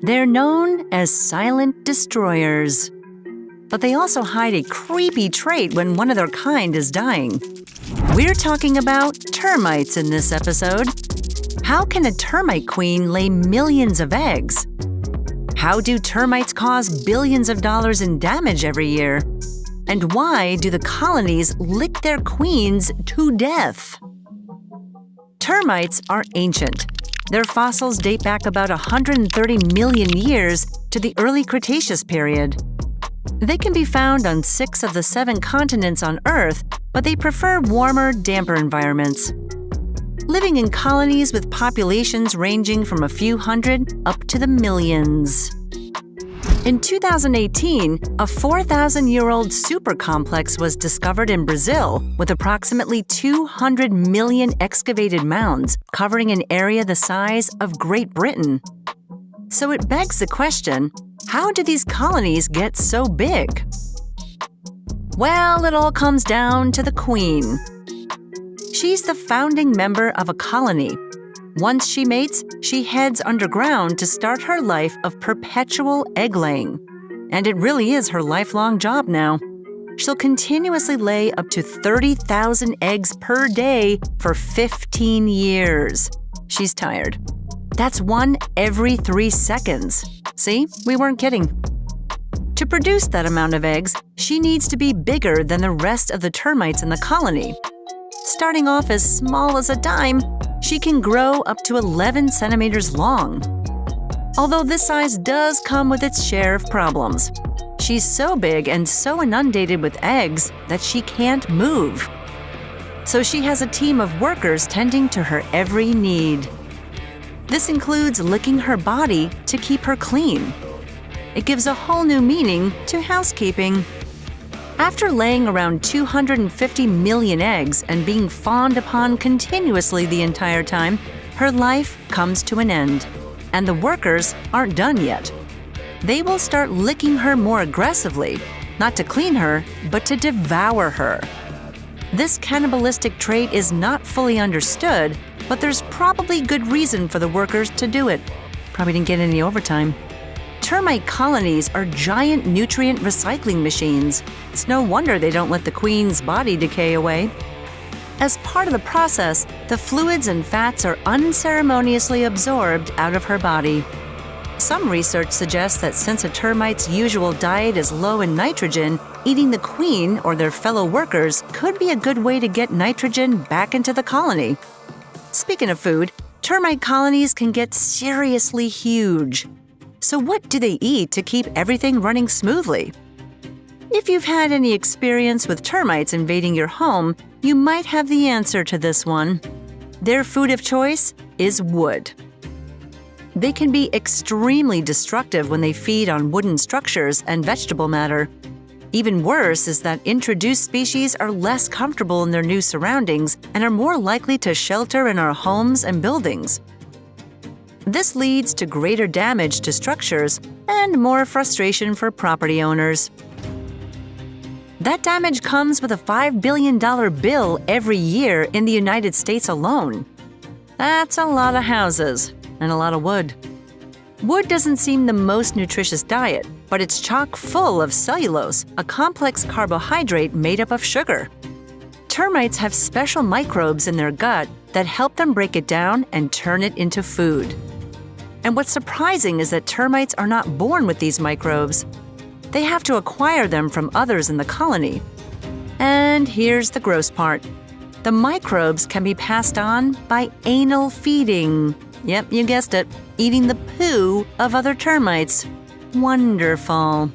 They're known as silent destroyers. But they also hide a creepy trait when one of their kind is dying. We're talking about termites in this episode. How can a termite queen lay millions of eggs? How do termites cause billions of dollars in damage every year? And why do the colonies lick their queens to death? Termites are ancient. Their fossils date back about 130 million years to the early Cretaceous period. They can be found on 6 of the 7 continents on Earth, but they prefer warmer, damper environments. Living in colonies with populations ranging from a few hundred up to the millions. In 2018, a 4,000-year-old supercomplex was discovered in Brazil with approximately 200 million excavated mounds covering an area the size of Great Britain. So it begs the question, how do these colonies get so big? Well, it all comes down to the queen. She's the founding member of a colony. Once she mates, she heads underground to start her life of perpetual egg-laying. And it really is her lifelong job now. She'll continuously lay up to 30,000 eggs per day for 15 years. She's tired. That's 1 every 3 seconds. See, we weren't kidding. To produce that amount of eggs, she needs to be bigger than the rest of the termites in the colony. Starting off as small as a dime, she can grow up to 11 centimeters long. Although this size does come with its share of problems. She's so big and so inundated with eggs that she can't move. So she has a team of workers tending to her every need. This includes licking her body to keep her clean. It gives a whole new meaning to housekeeping. After laying around 250 million eggs and being fawned upon continuously the entire time, her life comes to an end. And the workers aren't done yet. They will start licking her more aggressively, not to clean her, but to devour her. This cannibalistic trait is not fully understood, but there's probably good reason for the workers to do it. Probably didn't get any overtime. Termite colonies are giant nutrient recycling machines. It's no wonder they don't let the queen's body decay away. As part of the process, the fluids and fats are unceremoniously absorbed out of her body. Some research suggests that since a termite's usual diet is low in nitrogen, eating the queen or their fellow workers could be a good way to get nitrogen back into the colony. Speaking of food, termite colonies can get seriously huge. So what do they eat to keep everything running smoothly? If you've had any experience with termites invading your home, you might have the answer to this one. Their food of choice is wood. They can be extremely destructive when they feed on wooden structures and vegetable matter. Even worse is that introduced species are less comfortable in their new surroundings and are more likely to shelter in our homes and buildings. This leads to greater damage to structures and more frustration for property owners. That damage comes with a $5 billion bill every year in the United States alone. That's a lot of houses and a lot of wood. Wood doesn't seem the most nutritious diet, but it's chock full of cellulose, a complex carbohydrate made up of sugar. Termites have special microbes in their gut that help them break it down and turn it into food. And what's surprising is that termites are not born with these microbes. They have to acquire them from others in the colony. And here's the gross part. The microbes can be passed on by anal feeding. Yep, you guessed it, eating the poo of other termites. Wonderful.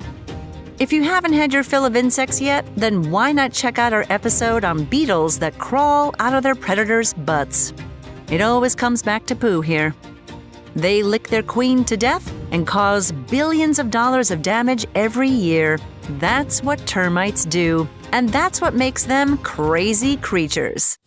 If you haven't had your fill of insects yet, then why not check out our episode on beetles that crawl out of their predators' butts? It always comes back to poo here. They lick their queen to death and cause billions of dollars of damage every year. That's what termites do, and that's what makes them crazy creatures.